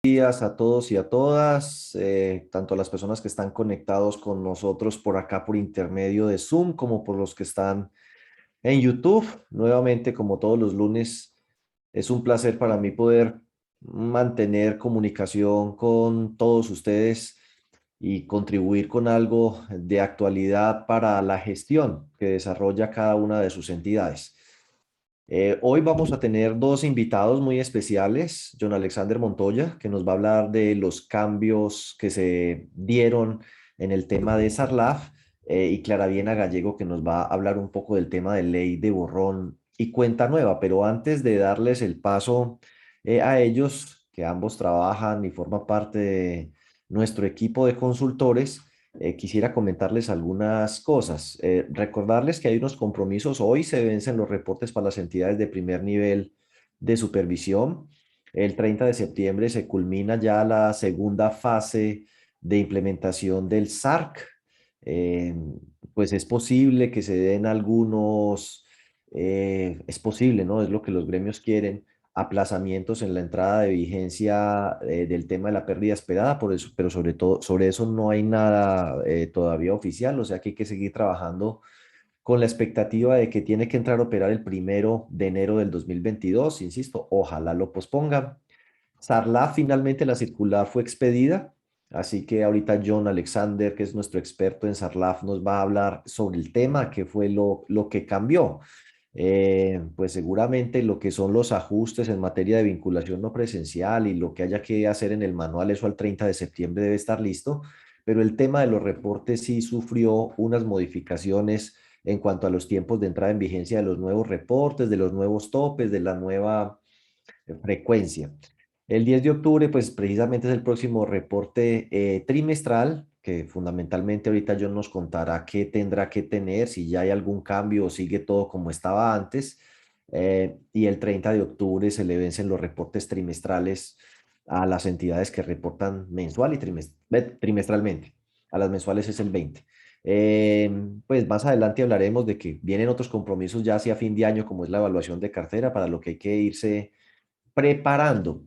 Días a todos y a todas, tanto a las personas que están conectados con nosotros por acá por intermedio de Zoom, como por los que están en YouTube. Nuevamente, como todos los lunes, es un placer para mí poder mantener comunicación con todos ustedes y contribuir con algo de actualidad para la gestión que desarrolla cada una de sus entidades. Hoy vamos a tener dos invitados muy especiales, John Alexander Montoya, que nos va a hablar de los cambios que se dieron en el tema de Sarlaf, y Clara Viena Gallego, que nos va a hablar un poco del tema de ley de borrón y cuenta nueva. Pero antes de darles el paso a ellos, que ambos trabajan y forman parte de nuestro equipo de consultores, quisiera comentarles algunas cosas. Recordarles que hay unos compromisos. Hoy se vencen los reportes para las entidades de primer nivel de supervisión. El 30 de septiembre se culmina ya la segunda fase de implementación del SARC. Eh, pues es posible que se den algunos, es posible, ¿no? Es lo que los gremios quieren, aplazamientos en la entrada de vigencia del tema de la pérdida esperada, por eso, pero sobre todo, sobre eso no hay nada todavía oficial, o sea que hay que seguir trabajando con la expectativa de que tiene que entrar a operar el 1 de enero del 2022, insisto, ojalá lo pospongan. Sarla, finalmente la circular fue expedida, así que ahorita John Alexander, que es nuestro experto en Sarlaf, nos va a hablar sobre el tema, qué fue lo que cambió. Pues seguramente lo que son los ajustes en materia de vinculación no presencial y lo que haya que hacer en el manual, eso al 30 de septiembre debe estar listo, pero el tema de los reportes sí sufrió unas modificaciones en cuanto a los tiempos de entrada en vigencia de los nuevos reportes, de los nuevos topes, de la nueva frecuencia. El 10 de octubre, pues precisamente es el próximo reporte trimestral, que fundamentalmente ahorita John nos contará qué tendrá que tener, si ya hay algún cambio o sigue todo como estaba antes. Y el 30 de octubre se le vencen los reportes trimestrales a las entidades que reportan mensual y trimestralmente. A las mensuales es el 20. Pues más adelante hablaremos de que vienen otros compromisos ya hacia fin de año, como es la evaluación de cartera, para lo que hay que irse preparando.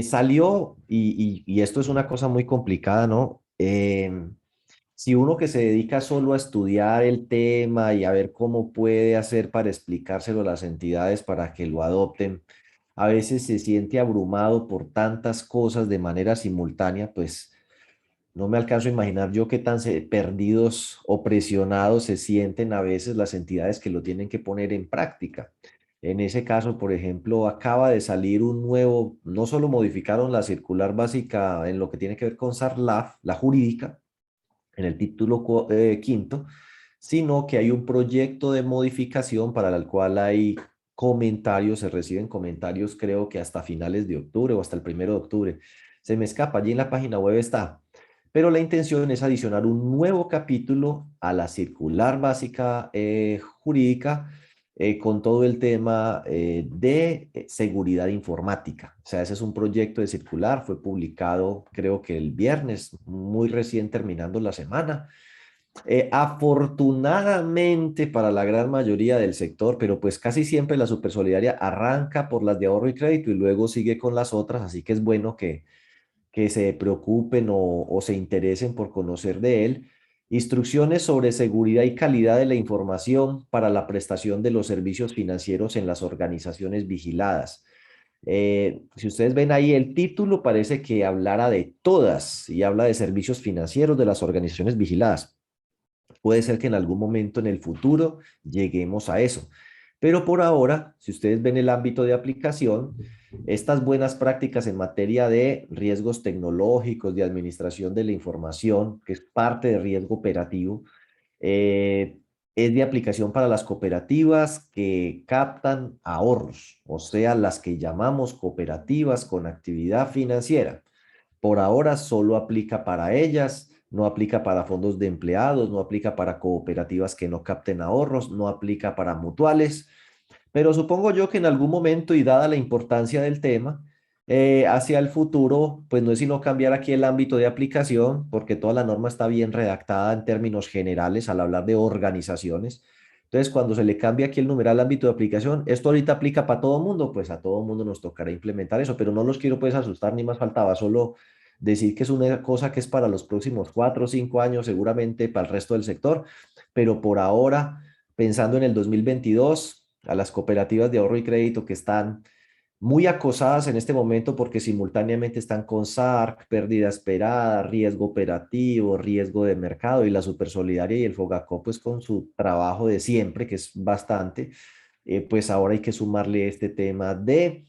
Salió, y esto es una cosa muy complicada, ¿no? Si uno que se dedica solo a estudiar el tema y a ver cómo puede hacer para explicárselo a las entidades para que lo adopten, a veces se siente abrumado por tantas cosas de manera simultánea, pues no me alcanzo a imaginar yo qué tan perdidos o presionados se sienten a veces las entidades que lo tienen que poner en práctica. En ese caso, por ejemplo, acaba de salir un nuevo, no solo modificaron la circular básica en lo que tiene que ver con SARLAF, la jurídica, en el título quinto, sino que hay un proyecto de modificación para el cual hay comentarios, se reciben comentarios creo que hasta finales de octubre o hasta el 1 de octubre. Se me escapa, allí en la página web está. Pero la intención es adicionar un nuevo capítulo a la circular básica jurídica con todo el tema de seguridad informática. O sea, ese es un proyecto de circular, fue publicado creo que el viernes, muy recién terminando la semana. Afortunadamente para la gran mayoría del sector, pero pues casi siempre la Supersolidaria arranca por las de ahorro y crédito y luego sigue con las otras, así que es bueno que se preocupen o se interesen por conocer de él. Instrucciones sobre seguridad y calidad de la información para la prestación de los servicios financieros en las organizaciones vigiladas. Si ustedes ven ahí el título, parece que hablara de todas y habla de servicios financieros de las organizaciones vigiladas. Puede ser que en algún momento en el futuro lleguemos a eso. Pero por ahora, si ustedes ven el ámbito de aplicación, estas buenas prácticas en materia de riesgos tecnológicos, de administración de la información, que es parte de riesgo operativo, eh, es de aplicación para las cooperativas que captan ahorros, o sea, las que llamamos cooperativas con actividad financiera. Por ahora solo aplica para ellas, no aplica para fondos de empleados, no aplica para cooperativas que no capten ahorros, no aplica para mutuales, pero supongo yo que en algún momento y dada la importancia del tema, hacia el futuro, pues no es sino cambiar aquí el ámbito de aplicación, porque toda la norma está bien redactada en términos generales al hablar de organizaciones, Entonces, cuando se le cambia aquí el numeral al ámbito de aplicación, esto ahorita aplica para todo mundo, pues a todo mundo nos tocará implementar eso, pero no los quiero pues asustar ni más faltaba, solo decir que es una cosa que es para los próximos 4 o 5 años, seguramente para el resto del sector, pero por ahora, pensando en el 2022, a las cooperativas de ahorro y crédito que están muy acosadas en este momento porque simultáneamente están con SARC, pérdida esperada, riesgo operativo, riesgo de mercado y la Supersolidaria y el Fogacop pues con su trabajo de siempre, que es bastante, pues ahora hay que sumarle este tema de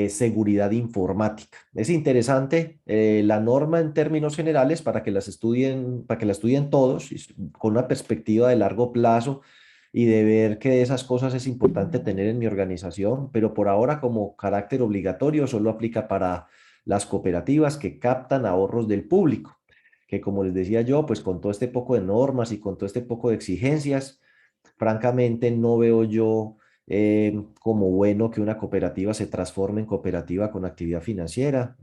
seguridad informática. Es interesante la norma en términos generales para que las estudien, para que la estudien todos con una perspectiva de largo plazo y de ver que esas cosas es importante tener en mi organización, pero por ahora como carácter obligatorio solo aplica para las cooperativas que captan ahorros del público, que como les decía yo, pues con todo este poco de normas y con todo este poco de exigencias, francamente no veo yo como bueno que una cooperativa se transforme en cooperativa con actividad financiera.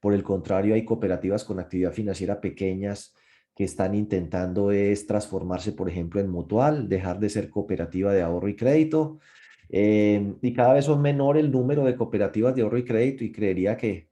Por el contrario, hay cooperativas con actividad financiera pequeñas que están intentando es transformarse, por ejemplo, en mutual, dejar de ser cooperativa de ahorro y crédito. Y cada vez son menor el número de cooperativas de ahorro y crédito y creería que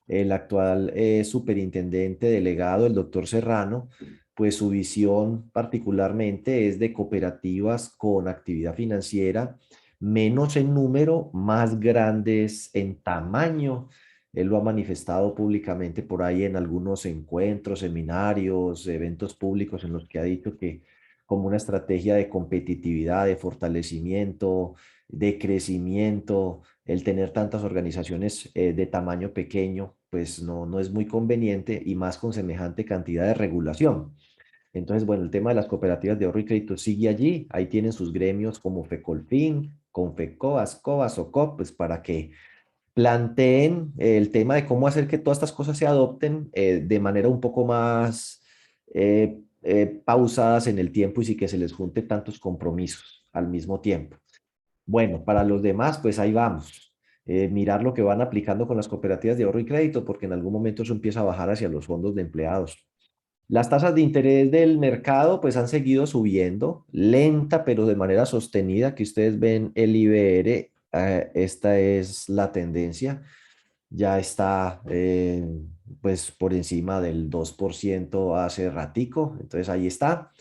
el actual superintendente delegado, el doctor Serrano, pues su visión particularmente es de cooperativas con actividad financiera, menos en número, más grandes en tamaño. Él lo ha manifestado públicamente por ahí en algunos encuentros, seminarios, eventos públicos en los que ha dicho que como una estrategia de competitividad, de fortalecimiento, de crecimiento, el tener tantas organizaciones de tamaño pequeño, pues no es muy conveniente y más con semejante cantidad de regulación. Entonces, bueno, el tema de las cooperativas de ahorro y crédito sigue allí. Ahí tienen sus gremios como FECOLFIN, CONFECO, ASCOBA, SOCOP, pues para que planteen el tema de cómo hacer que todas estas cosas se adopten de manera un poco más pausadas en el tiempo y sin que se les junte tantos compromisos al mismo tiempo. Bueno, para los demás, pues ahí vamos. Mirar lo que van aplicando con las cooperativas de ahorro y crédito, porque en algún momento eso empieza a bajar hacia los fondos de empleados. Las tasas de interés del mercado, pues han seguido subiendo, lenta, pero de manera sostenida. Que ustedes ven el IBR, esta es la tendencia, ya está pues por encima del 2% hace ratico, entonces ahí está.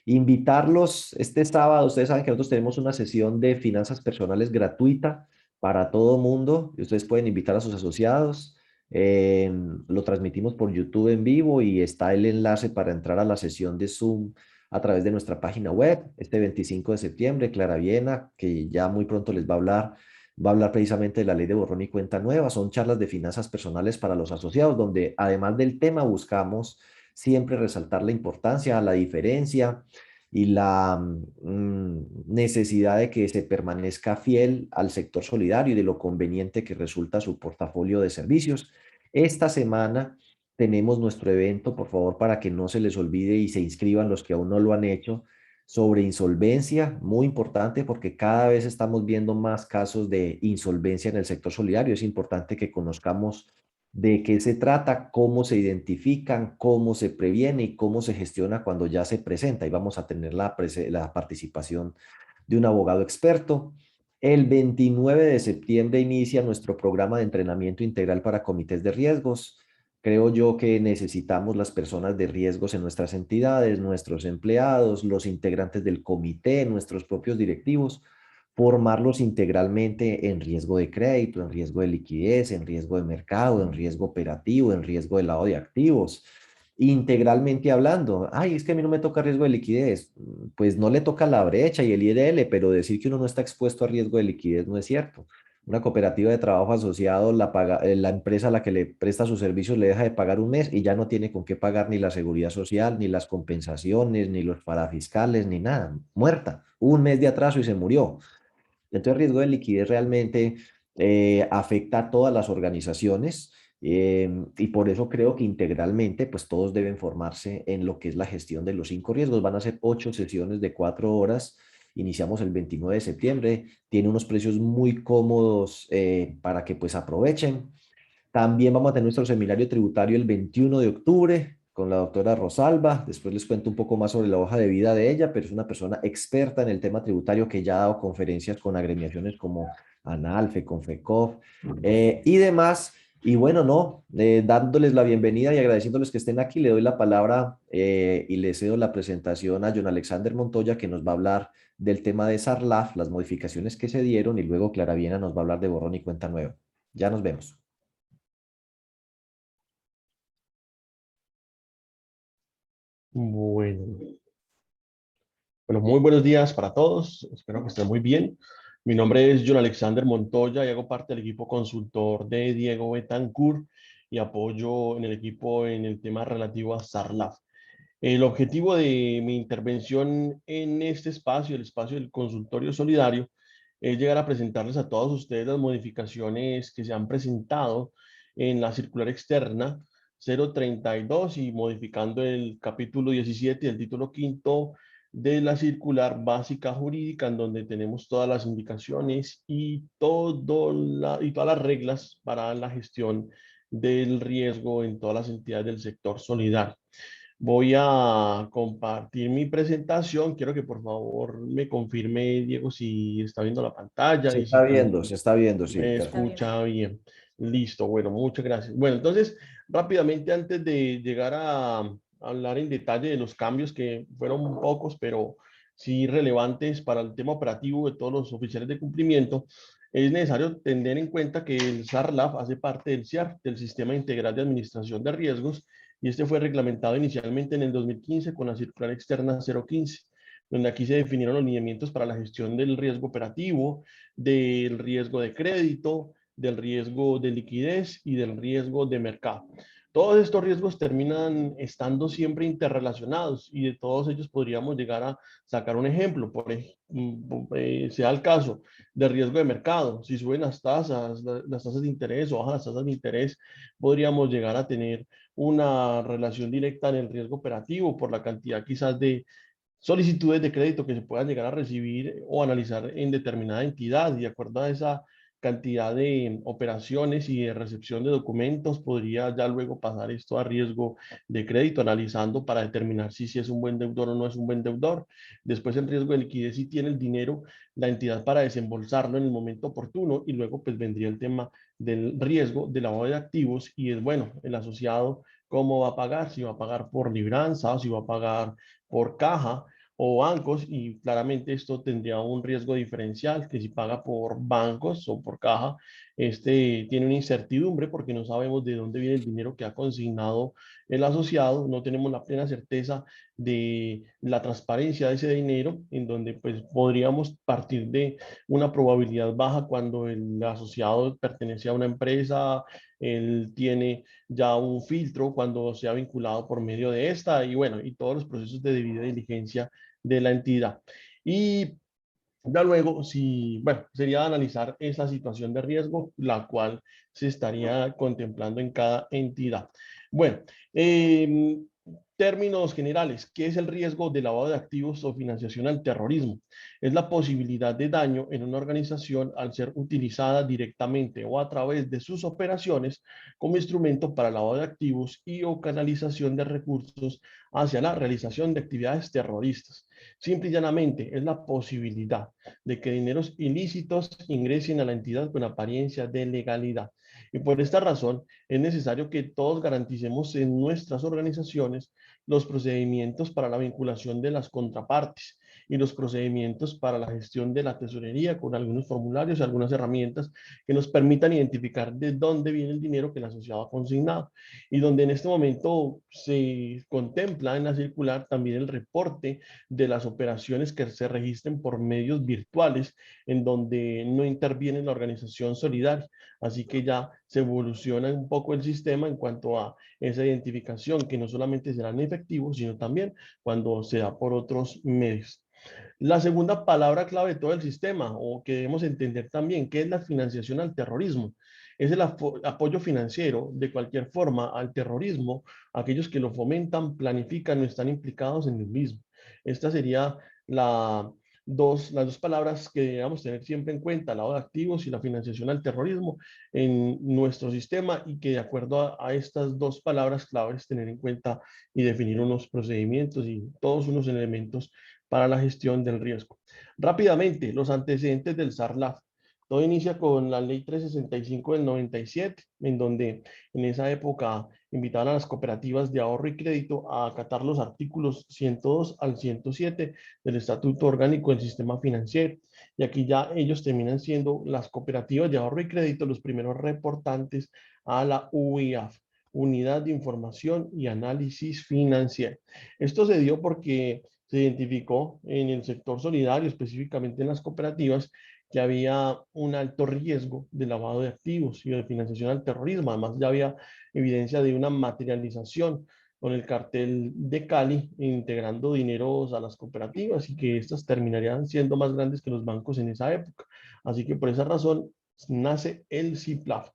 Invitarlos este sábado, ustedes saben que nosotros tenemos una sesión de finanzas personales gratuita para todo mundo, y ustedes pueden invitar a sus asociados, lo transmitimos por YouTube en vivo y está el enlace para entrar a la sesión de Zoom a través de nuestra página web, este 25 de septiembre, Clara Viena, que ya muy pronto les va a hablar precisamente de la ley de borrón y cuenta nueva. Son charlas de finanzas personales para los asociados, donde además del tema buscamos siempre resaltar la importancia, la diferencia y la necesidad de que se permanezca fiel al sector solidario y de lo conveniente que resulta su portafolio de servicios. Esta semana tenemos nuestro evento, por favor, para que no se les olvide y se inscriban los que aún no lo han hecho, sobre insolvencia, muy importante porque cada vez estamos viendo más casos de insolvencia en el sector solidario. Es importante que conozcamos de qué se trata, cómo se identifican, cómo se previene y cómo se gestiona cuando ya se presenta. Y vamos a tener la participación de un abogado experto. El 29 de septiembre inicia nuestro programa de entrenamiento integral para comités de riesgos. Creo yo que necesitamos las personas de riesgos en nuestras entidades, nuestros empleados, los integrantes del comité, nuestros propios directivos, formarlos integralmente en riesgo de crédito, en riesgo de liquidez, en riesgo de mercado, en riesgo operativo, en riesgo de lado de activos, integralmente hablando. Ay, es que a mí no me toca riesgo de liquidez. Pues no le toca la brecha y el IRL, pero decir que uno no está expuesto a riesgo de liquidez no es cierto. Una cooperativa de trabajo asociado, la empresa a la que le presta sus servicios le deja de pagar un mes y ya no tiene con qué pagar ni la seguridad social, ni las compensaciones, ni los parafiscales, ni nada. Muerta. Un mes de atraso y se murió. Entonces, el riesgo de liquidez realmente afecta a todas las organizaciones y por eso creo que integralmente, pues todos deben formarse en lo que es la gestión de los 5 riesgos. Van a ser 8 sesiones de 4 horas. Iniciamos el 29 de septiembre. Tiene unos precios muy cómodos para que pues aprovechen. También vamos a tener nuestro seminario tributario el 21 de octubre con la doctora Rosalba. Después les cuento un poco más sobre la hoja de vida de ella, pero es una persona experta en el tema tributario que ya ha dado conferencias con agremiaciones como ANALFE, Confecof y demás. Y bueno, no, dándoles la bienvenida y agradeciéndoles que estén aquí, le doy la palabra y le cedo la presentación a John Alexander Montoya, que nos va a hablar del tema de SARLAF, las modificaciones que se dieron, y luego Clara Viena nos va a hablar de borrón y cuenta nueva. Ya nos vemos. Bueno, bueno, muy buenos días para todos. Espero que estén muy bien. Mi nombre es John Alexander Montoya y hago parte del equipo consultor de Diego Betancourt y apoyo en el equipo en el tema relativo a SARLAF. El objetivo de mi intervención en este espacio, el espacio del consultorio solidario, es llegar a presentarles a todos ustedes las modificaciones que se han presentado en la circular externa 032 y modificando el capítulo 17 y el título quinto de la circular básica jurídica, en donde tenemos todas las indicaciones y, y todas las reglas para la gestión del riesgo en todas las entidades del sector solidario. Voy a compartir mi presentación. Quiero que por favor me confirme, Diego, si está viendo la pantalla y si también Se está viendo, sí, me Está perfecto. bien. escucha bien. Listo, bueno, muchas gracias. Bueno, entonces, rápidamente antes de llegar a hablar en detalle de los cambios que fueron pocos, pero sí relevantes para el tema operativo de todos los oficiales de cumplimiento, es necesario tener en cuenta que el SARLAF hace parte del SIAR, del Sistema Integral de Administración de Riesgos, y este fue reglamentado inicialmente en el 2015 con la circular externa 015, donde aquí se definieron los lineamientos para la gestión del riesgo operativo, del riesgo de crédito, del riesgo de liquidez y del riesgo de mercado. Todos estos riesgos terminan estando siempre interrelacionados y de todos ellos podríamos llegar a sacar un ejemplo. Por ejemplo, sea el caso de riesgo de mercado. Si suben las tasas de interés o bajan las tasas de interés, podríamos llegar a tener una relación directa en el riesgo operativo por la cantidad quizás de solicitudes de crédito que se puedan llegar a recibir o analizar en determinada entidad y de acuerdo a esa cantidad de operaciones y de recepción de documentos, podría ya luego pasar esto a riesgo de crédito, analizando para determinar si es un buen deudor o no es un buen deudor. Después el riesgo de liquidez, si tiene el dinero la entidad para desembolsarlo en el momento oportuno, y luego pues vendría el tema del riesgo de lavado de activos y es bueno, el asociado cómo va a pagar, si va a pagar por libranza, si va a pagar por caja o bancos, y claramente esto tendría un riesgo diferencial, que si paga por bancos o por caja, este tiene una incertidumbre porque no sabemos de dónde viene el dinero que ha consignado el asociado, no tenemos la plena certeza de la transparencia de ese dinero, en donde pues podríamos partir de una probabilidad baja cuando el asociado pertenece a una empresa, él tiene ya un filtro cuando se ha vinculado por medio de esta y bueno, y todos los procesos de debida diligencia de la entidad. Y ya luego, si, bueno, sería analizar esa situación de riesgo, la cual se estaría contemplando en cada entidad. Bueno, términos generales, ¿qué es el riesgo de lavado de activos o financiación al terrorismo? Es la posibilidad de daño en una organización al ser utilizada directamente o a través de sus operaciones como instrumento para lavado de activos y o canalización de recursos hacia la realización de actividades terroristas. Simple y llanamente es la posibilidad de que dineros ilícitos ingresen a la entidad con apariencia de legalidad. Y por esta razón es necesario que todos garanticemos en nuestras organizaciones los procedimientos para la vinculación de las contrapartes y los procedimientos para la gestión de la tesorería con algunos formularios y algunas herramientas que nos permitan identificar de dónde viene el dinero que el asociado ha consignado, y donde en este momento se contempla en la circular también el reporte de las operaciones que se registren por medios virtuales en donde no interviene la organización solidaria. Así que ya se evoluciona un poco el sistema en cuanto a esa identificación, que no solamente será en efectivo, sino también cuando se da por otros medios. La segunda palabra clave de todo el sistema, o que debemos entender también, ¿qué es la financiación al terrorismo? Es el apoyo financiero de cualquier forma al terrorismo, aquellos que lo fomentan, planifican o están implicados en el mismo. Esta sería la las dos palabras que debemos tener siempre en cuenta, lavado de activos y la financiación al terrorismo en nuestro sistema, y que de acuerdo a estas dos palabras claves tener en cuenta y definir unos procedimientos y todos unos elementos para la gestión del riesgo. Rápidamente, los antecedentes del SARLAF. Todo inicia con la ley 365 del 97, en donde en esa época invitaban a las cooperativas de ahorro y crédito a acatar los artículos 102 al 107 del Estatuto Orgánico del Sistema Financiero. Y aquí ya ellos terminan siendo las cooperativas de ahorro y crédito los primeros reportantes a la UIAF, Unidad de Información y Análisis Financiero. Esto se dio porque se identificó en el sector solidario, específicamente en las cooperativas, que había un alto riesgo de lavado de activos y de financiación al terrorismo. Además, ya había evidencia de una materialización con el cartel de Cali, integrando dineros a las cooperativas, y que estas terminarían siendo más grandes que los bancos en esa época. Así que por esa razón nace el CIPLAF.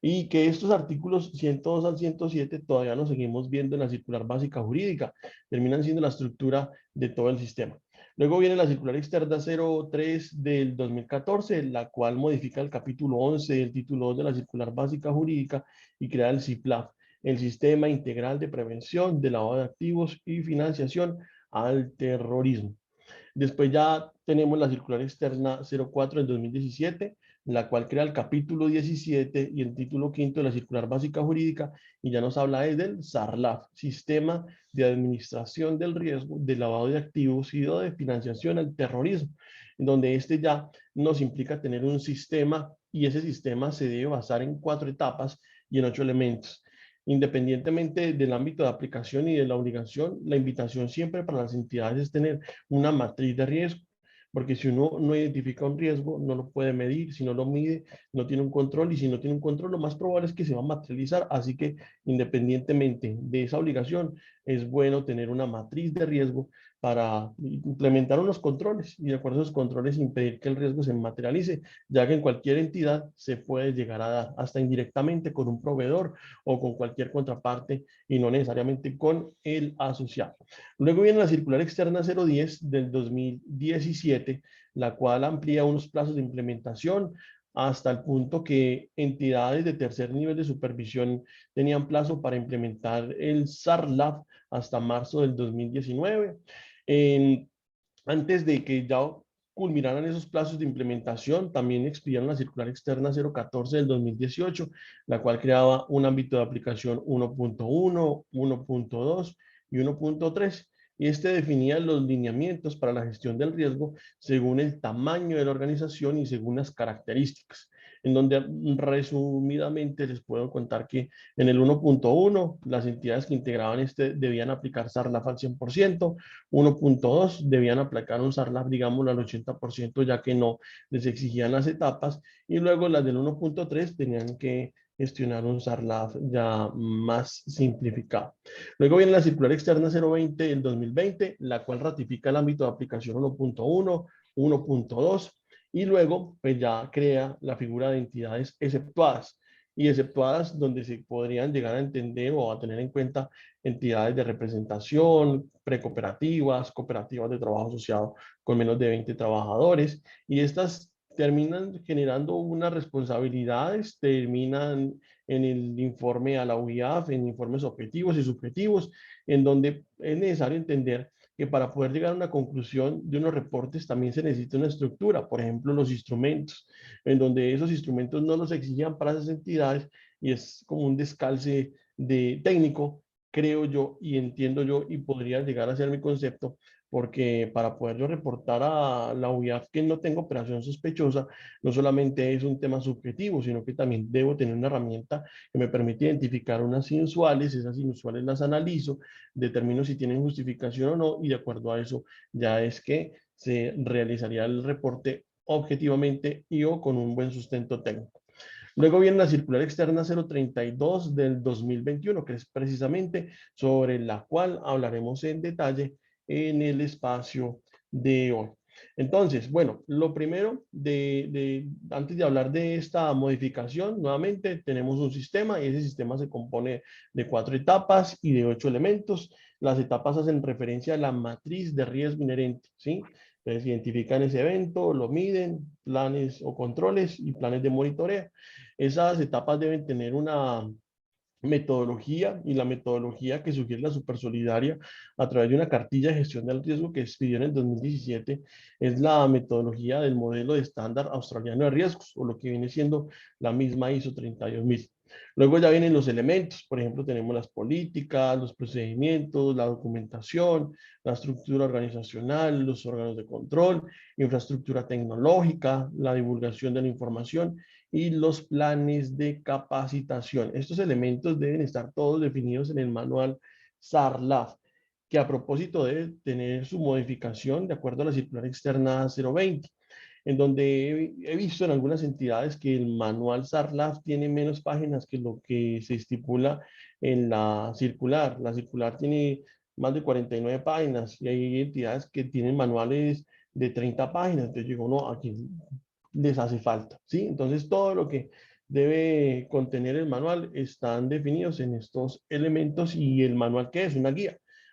Y que estos artículos 102 al 107 todavía los seguimos viendo en la circular básica jurídica, terminan siendo la estructura de todo el sistema. Luego viene la circular externa 03 del 2014, la cual modifica el capítulo 11 del título 2 de la circular básica jurídica y crea el CIPLAF, el Sistema Integral de Prevención de Lavado de Activos y Financiación al Terrorismo. Después ya tenemos la circular externa 04 del 2017, la cual crea el capítulo 17 y el título quinto de la circular básica jurídica, y ya nos habla del SARLAF, Sistema de Administración del Riesgo de Lavado de Activos y de Financiación al Terrorismo, en donde este ya nos implica tener un sistema, y ese sistema se debe basar en 4 etapas y en 8 elementos. Independientemente del ámbito de aplicación y de la obligación, la invitación siempre para las entidades es tener una matriz de riesgo, porque si uno no identifica un riesgo, no lo puede medir. Si no lo mide, no tiene un control, y si no tiene un control, lo más probable es que se va a materializar. Así que independientemente de esa obligación, es bueno tener una matriz de riesgo para implementar unos controles, y de acuerdo a esos controles impedir que el riesgo se materialice, ya que en cualquier entidad se puede llegar a dar, hasta indirectamente con un proveedor o con cualquier contraparte, y no necesariamente con el asociado. Luego viene la circular externa 010 del 2017, la cual amplía unos plazos de implementación hasta el punto que entidades de tercer nivel de supervisión tenían plazo para implementar el SARLAF hasta marzo del 2019. En, Antes de que ya culminaran esos plazos de implementación, también expidieron la circular externa 014 del 2018, la cual creaba un ámbito de aplicación 1.1, 1.2 y 1.3. Y este definía los lineamientos para la gestión del riesgo según el tamaño de la organización y según las características, en donde resumidamente les puedo contar que en el 1.1 las entidades que integraban este debían aplicar SARLAF al 100%, 1.2 debían aplicar un SARLAF, digámoslo, al 80%, ya que no les exigían las etapas, y luego las del 1.3 tenían que gestionar un SARLAF ya más simplificado. Luego viene la circular externa 020 del 2020, la cual ratifica el ámbito de aplicación 1.1, 1.2, y luego pues ya crea la figura de entidades exceptuadas, y exceptuadas donde se podrían llegar a entender o a tener en cuenta entidades de representación, precooperativas, cooperativas de trabajo asociado con menos de 20 trabajadores, y estas terminan generando unas responsabilidades, terminan en el informe a la UIAF, en informes objetivos y subjetivos, en donde es necesario entender que para poder llegar a una conclusión de unos reportes también se necesita una estructura, por ejemplo, los instrumentos, en donde esos instrumentos no los exigían para esas entidades, y es como un descalce de técnico, creo yo y entiendo yo, y podría llegar a ser mi concepto, porque para poder yo reportar a la UIAF que no tengo operación sospechosa, no solamente es un tema subjetivo, sino que también debo tener una herramienta que me permite identificar unas inusuales, esas inusuales las analizo, determino si tienen justificación o no, y de acuerdo a eso ya es que se realizaría el reporte objetivamente y o con un buen sustento técnico. Luego viene la circular externa 032 del 2021, que es precisamente sobre la cual hablaremos en detalle en el espacio de hoy. Entonces, bueno, lo primero, antes de hablar de esta modificación, nuevamente tenemos un sistema, y ese sistema se compone de 4 etapas y de 8 elementos. Las etapas hacen referencia a la matriz de riesgo inherente, ¿sí? Entonces identifican ese evento, lo miden, planes o controles y planes de monitoreo. Esas etapas deben tener una metodología, y la metodología que sugiere la Supersolidaria a través de una cartilla de gestión del riesgo que expidió en el 2017 es la metodología del modelo de estándar australiano de riesgos, o lo que viene siendo la misma ISO 32000. Luego ya vienen los elementos, por ejemplo, tenemos las políticas, los procedimientos, la documentación, la estructura organizacional, los órganos de control, infraestructura tecnológica, la divulgación de la información y los planes de capacitación. Estos elementos deben estar todos definidos en el manual SARLAF, que a propósito debe tener su modificación de acuerdo a la circular externa 020, en donde he visto en algunas entidades que el manual SARLAF tiene menos páginas que lo que se estipula en la circular. La circular tiene más de 49 páginas y hay entidades que tienen manuales de 30 páginas. Entonces digo, no, aquí les hace falta, ¿sí? Entonces todo lo que debe contener el manual están definidos en estos elementos. Y el manual, ¿qué es?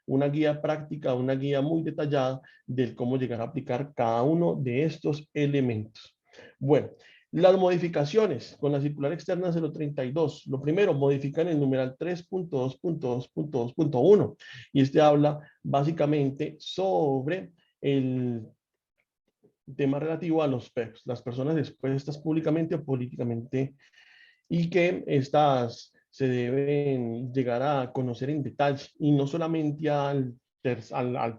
Una guía práctica, una guía muy detallada del cómo llegar a aplicar cada uno de estos elementos. Bueno, las modificaciones con la circular externa 032. Lo primero, modifican el numeral 3.2.2.2.1 y este habla básicamente sobre el tema relativo a los PEPs, las personas expuestas públicamente o políticamente, y que estas se deben llegar a conocer en detalle, y no solamente al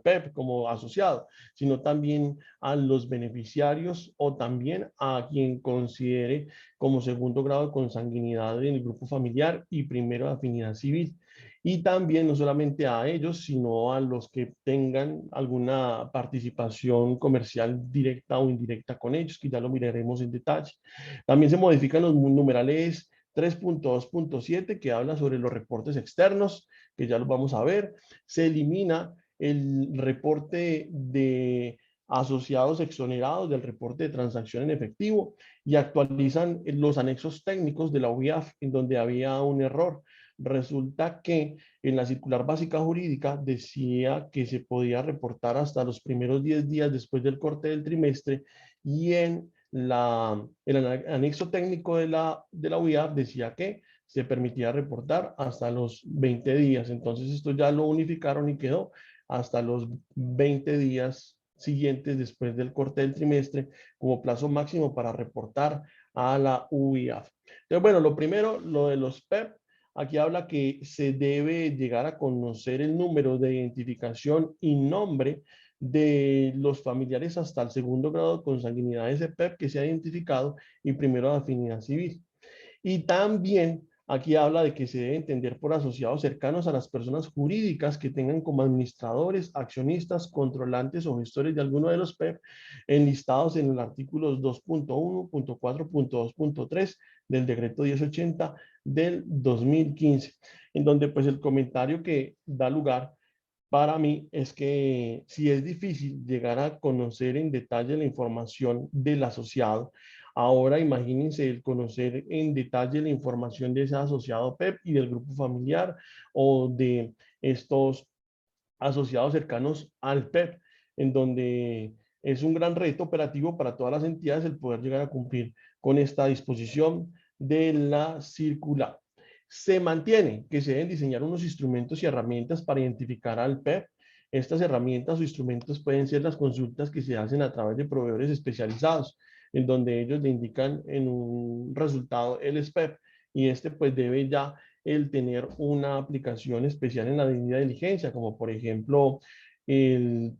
PEP como asociado, sino también a los beneficiarios o también a quien considere como segundo grado de consanguinidad en el grupo familiar y primero de afinidad civil. Y también no solamente a ellos, sino a los que tengan alguna participación comercial directa o indirecta con ellos, que ya lo miraremos en detalle. También se modifican los numerales 3.2.7, que habla sobre los reportes externos, que ya los vamos a ver. Se elimina el reporte de asociados exonerados del reporte de transacción en efectivo y actualizan los anexos técnicos de la UIAF en donde había un error. Resulta que en la circular básica jurídica decía que se podía reportar hasta los primeros 10 días después del corte del trimestre, y en el anexo técnico de la UIAF decía que se permitía reportar hasta los 20 días. Entonces esto ya lo unificaron y quedó hasta los 20 días siguientes después del corte del trimestre como plazo máximo para reportar a la UIAF. Entonces, bueno, lo primero, lo de los PEP. Aquí habla que se debe llegar a conocer el número de identificación y nombre de los familiares hasta el segundo grado de consanguinidad de ese PEP que se ha identificado y primero de afinidad civil. Y también aquí habla de que se debe entender por asociados cercanos a las personas jurídicas que tengan como administradores, accionistas, controlantes o gestores de alguno de los PEP enlistados en el artículo 2.1.4.2.3 del decreto 1080 del 2015, en donde pues el comentario que da lugar para mí es que si es difícil llegar a conocer en detalle la información del asociado, ahora imagínense el conocer en detalle la información de ese asociado PEP y del grupo familiar o de estos asociados cercanos al PEP, en donde es un gran reto operativo para todas las entidades el poder llegar a cumplir con esta disposición de la circular. Se mantiene que se deben diseñar unos instrumentos y herramientas para identificar al PEP. Estas herramientas o instrumentos pueden ser las consultas que se hacen a través de proveedores especializados, en donde ellos le indican en un resultado el SPEP, y este pues debe ya el tener una aplicación especial en la debida diligencia, como por ejemplo el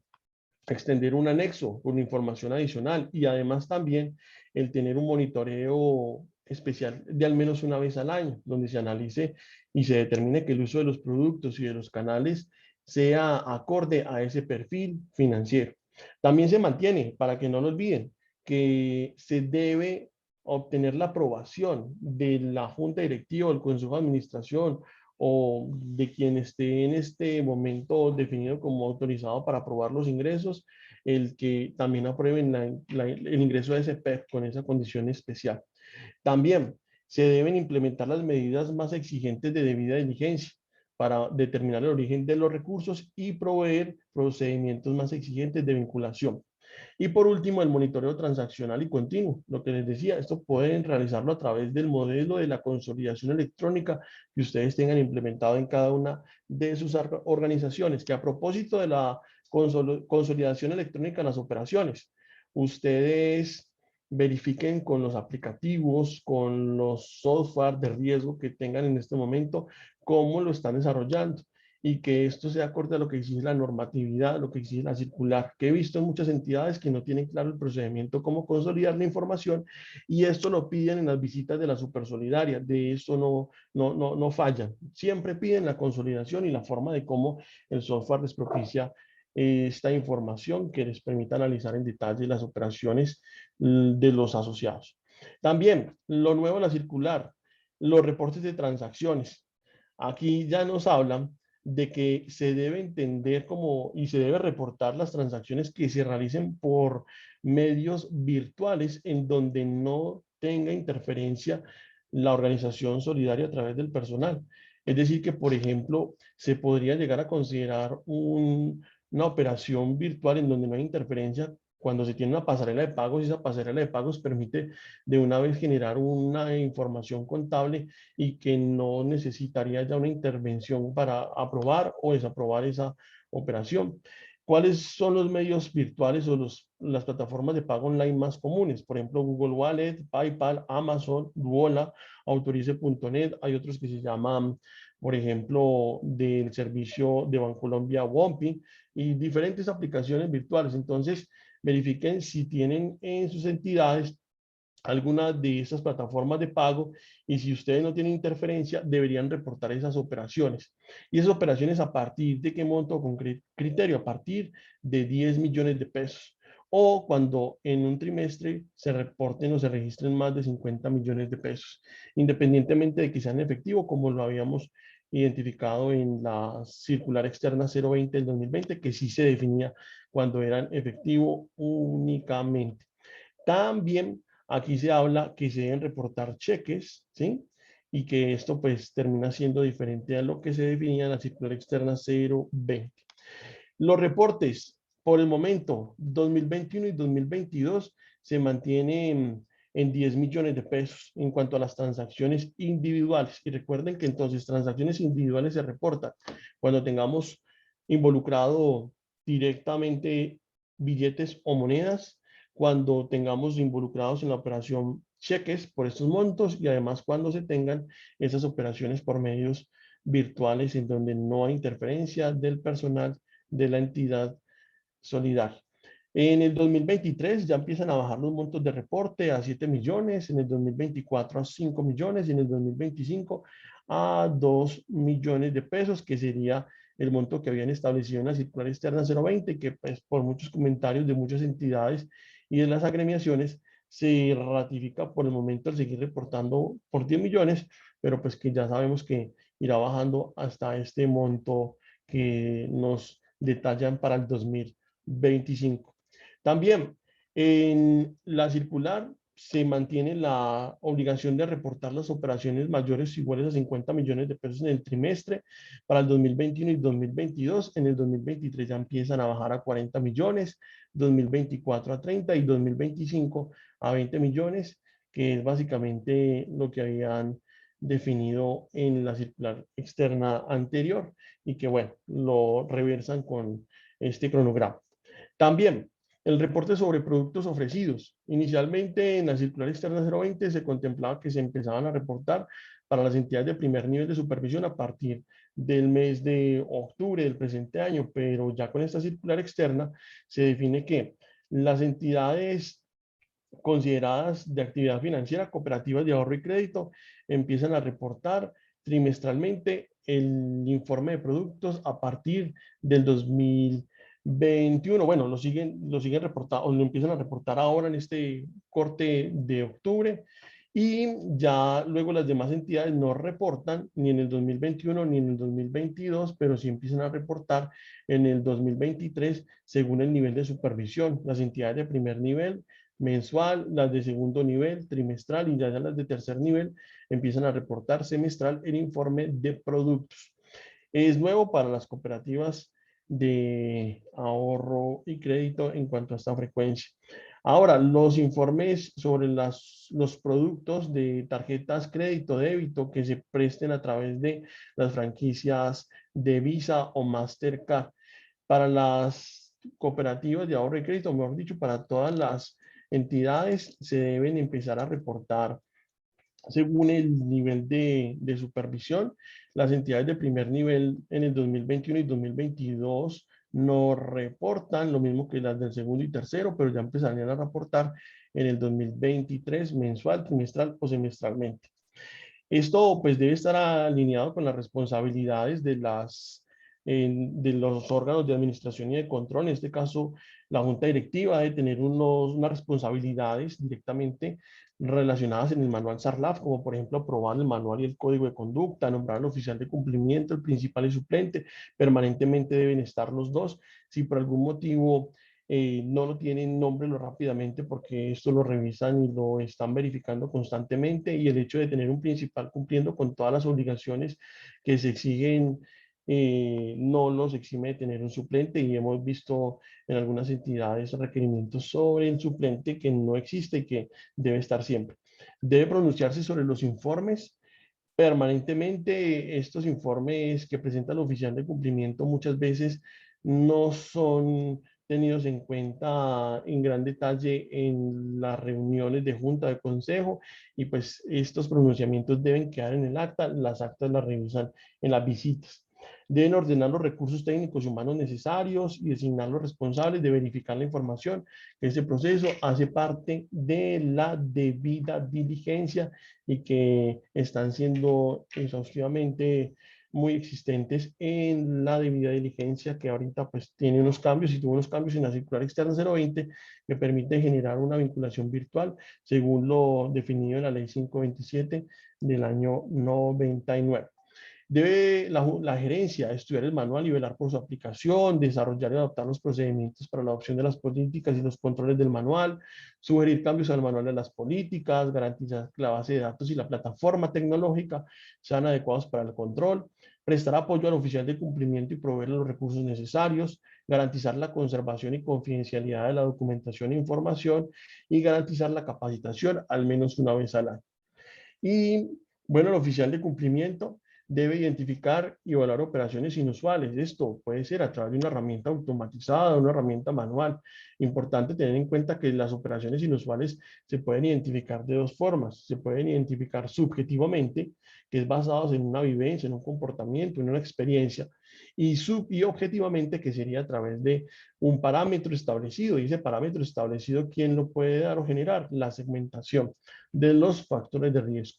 extender un anexo con información adicional, y además también el tener un monitoreo especial de al menos una vez al año, donde se analice y se determine que el uso de los productos y de los canales sea acorde a ese perfil financiero. También se mantiene, para que no lo olviden, que se debe obtener la aprobación de la junta directiva, del consejo de administración o de quien esté en este momento definido como autorizado para aprobar los ingresos, el que también aprueben el ingreso de ese PEP con esa condición especial. También se deben implementar las medidas más exigentes de debida diligencia para determinar el origen de los recursos y proveer procedimientos más exigentes de vinculación. Y por último, el monitoreo transaccional y continuo. Lo que les decía, esto pueden realizarlo a través del modelo de la consolidación electrónica que ustedes tengan implementado en cada una de sus organizaciones. Que a propósito de la consolidación electrónica en las operaciones, ustedes verifiquen con los aplicativos, con los software de riesgo que tengan en este momento, cómo lo están desarrollando y que esto sea acorde a lo que exige la normatividad, lo que exige la circular, que he visto en muchas entidades que no tienen claro el procedimiento, cómo consolidar la información, y esto lo piden en las visitas de la Supersolidaria. De eso no fallan. Siempre piden la consolidación y la forma de cómo el software les propicia esta información que les permita analizar en detalle las operaciones de los asociados. También, lo nuevo de la circular, los reportes de transacciones. Aquí ya nos hablan de que se debe entender como y se debe reportar las transacciones que se realicen por medios virtuales en donde no tenga interferencia la organización solidaria a través del personal. Es decir, que, por ejemplo, se podría llegar a considerar una operación virtual en donde no hay interferencia cuando se tiene una pasarela de pagos, y esa pasarela de pagos permite de una vez generar una información contable y que no necesitaría ya una intervención para aprobar o desaprobar esa operación. ¿Cuáles son los medios virtuales o las plataformas de pago online más comunes? Por ejemplo, Google Wallet, PayPal, Amazon, Duola, Autorice.net. Hay otros que se llaman, por ejemplo, del servicio de Bancolombia, Wompi, y diferentes aplicaciones virtuales. Entonces, verifiquen si tienen en sus entidades alguna de esas plataformas de pago, y si ustedes no tienen interferencia, deberían reportar esas operaciones. Y esas operaciones, ¿a partir de qué monto con criterio? A partir de 10 millones de pesos. O cuando en un trimestre se reporten o se registren más de 50 millones de pesos, independientemente de que sean efectivo, como lo habíamos identificado en la circular externa 020 del 2020, que sí se definía cuando eran efectivo únicamente. También aquí se habla que se deben reportar cheques, ¿sí? Y que esto pues termina siendo diferente a lo que se definía en la circular externa 020. Los reportes, por el momento, 2021 y 2022 se mantienen en 10 millones de pesos en cuanto a las transacciones individuales. Y recuerden que entonces transacciones individuales se reportan cuando tengamos involucrado directamente billetes o monedas, cuando tengamos involucrados en la operación cheques por estos montos, y además cuando se tengan esas operaciones por medios virtuales en donde no hay interferencia del personal de la entidad solidaria. En el 2023 ya empiezan a bajar los montos de reporte a 7 millones, en el 2024 a 5 millones, y en el 2025 a 2 millones de pesos, que sería el monto que habían establecido en la circular externa 020, que pues por muchos comentarios de muchas entidades y de las agremiaciones se ratifica por el momento el seguir reportando por 10 millones, pero pues que ya sabemos que irá bajando hasta este monto que nos detallan para el 2025. También en la circular se mantiene la obligación de reportar las operaciones mayores o iguales a 50 millones de pesos en el trimestre para el 2021 y 2022. En el 2023 ya empiezan a bajar a 40 millones, 2024 a 30 y 2025 a 20 millones, que es básicamente lo que habían definido en la circular externa anterior, y que, bueno, lo reversan con este cronograma. También el reporte sobre productos ofrecidos. Inicialmente en la circular externa 020 se contemplaba que se empezaban a reportar para las entidades de primer nivel de supervisión a partir del mes de octubre del presente año, pero ya con esta circular externa se define que las entidades consideradas de actividad financiera, cooperativas de ahorro y crédito, empiezan a reportar trimestralmente el informe de productos a partir del 2021. Bueno, lo siguen reportando, o lo empiezan a reportar ahora en este corte de octubre, y ya luego las demás entidades no reportan ni en el 2021 ni en el 2022, pero sí empiezan a reportar en el 2023 según el nivel de supervisión. Las entidades de primer nivel mensual, las de segundo nivel, trimestral, y ya las de tercer nivel empiezan a reportar semestral el informe de productos. Es nuevo para las cooperativas de ahorro y crédito en cuanto a esta frecuencia. Ahora, los informes sobre los productos de tarjetas crédito, débito que se presten a través de las franquicias de Visa o Mastercard para las cooperativas de ahorro y crédito, mejor dicho, para todas las entidades, se deben empezar a reportar según el nivel de supervisión. Las entidades de primer nivel en el 2021 y 2022 no reportan lo mismo que las del segundo y tercero, pero ya empezarían a reportar en el 2023 mensual, trimestral o semestralmente. Esto pues debe estar alineado con las responsabilidades de los órganos de administración y de control. En este caso, la junta directiva debe tener unas responsabilidades directamente relacionadas en el manual SARLAF, como por ejemplo aprobar el manual y el código de conducta, nombrar al oficial de cumplimiento, el principal y suplente. Permanentemente deben estar los dos. Si por algún motivo no lo tienen, nómbrenlo rápidamente porque esto lo revisan y lo están verificando constantemente, y el hecho de tener un principal cumpliendo con todas las obligaciones que se exigen no los exime de tener un suplente, y hemos visto en algunas entidades requerimientos sobre el suplente que no existe y que debe estar siempre. Debe pronunciarse sobre los informes permanentemente. Estos informes que presenta el oficial de cumplimiento muchas veces no son tenidos en cuenta en gran detalle en las reuniones de junta de consejo, y pues estos pronunciamientos deben quedar en el acta. Las actas las revisan en las visitas. Deben ordenar los recursos técnicos y humanos necesarios y designar los responsables de verificar la información. Este proceso hace parte de la debida diligencia y que están siendo exhaustivamente muy existentes en la debida diligencia, que ahorita pues tiene unos cambios y tuvo unos cambios en la circular externa 020 que permite generar una vinculación virtual según lo definido en la ley 527 del año 99. Debe la gerencia estudiar el manual y velar por su aplicación, desarrollar y adaptar los procedimientos para la adopción de las políticas y los controles del manual, sugerir cambios al manual de las políticas, garantizar que la base de datos y la plataforma tecnológica sean adecuados para el control, prestar apoyo al oficial de cumplimiento y proveer los recursos necesarios, garantizar la conservación y confidencialidad de la documentación e información, y garantizar la capacitación al menos una vez al año. Y bueno, el oficial de cumplimiento debe identificar y evaluar operaciones inusuales. Esto puede ser a través de una herramienta automatizada, una herramienta manual. Importante tener en cuenta que las operaciones inusuales se pueden identificar de dos formas. Se pueden identificar subjetivamente, que es basados en una vivencia, en un comportamiento, en una experiencia, y objetivamente, que sería a través de un parámetro establecido. Y ese parámetro establecido, ¿quién lo puede dar o generar? La segmentación de los factores de riesgo.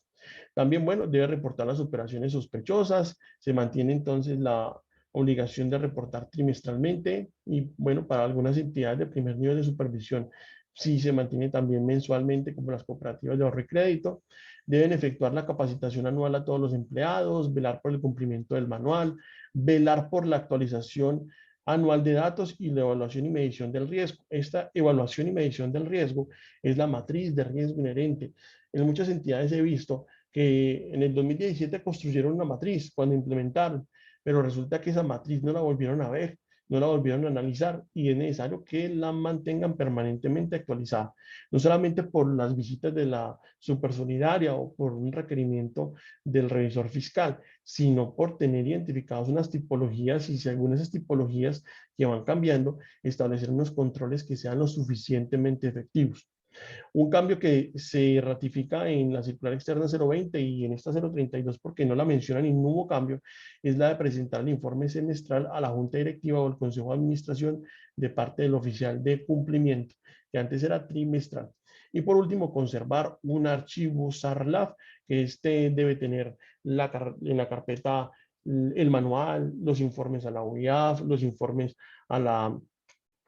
También, bueno, debe reportar las operaciones sospechosas. Se mantiene entonces la obligación de reportar trimestralmente, y bueno, para algunas entidades de primer nivel de supervisión sí se mantiene también mensualmente, como las cooperativas de ahorro y crédito. Deben efectuar la capacitación anual a todos los empleados, velar por el cumplimiento del manual, velar por la actualización anual de datos y la evaluación y medición del riesgo. Esta evaluación y medición del riesgo es la matriz de riesgo inherente. En muchas entidades he visto que en el 2017 construyeron una matriz cuando implementaron, pero resulta que esa matriz no la volvieron a ver, no la volvieron a analizar, y es necesario que la mantengan permanentemente actualizada, no solamente por las visitas de la supersolidaria o por un requerimiento del revisor fiscal, sino por tener identificadas unas tipologías, y según esas tipologías que van cambiando, establecer unos controles que sean lo suficientemente efectivos. Un cambio que se ratifica en la circular externa 020 y en esta 032, porque no la menciona ningún nuevo cambio, es la de presentar el informe semestral a la Junta Directiva o el Consejo de Administración de parte del oficial de cumplimiento, que antes era trimestral. Y por último, conservar un archivo SARLAF, que este debe tener en la carpeta el manual, los informes a la UIAF, los informes a la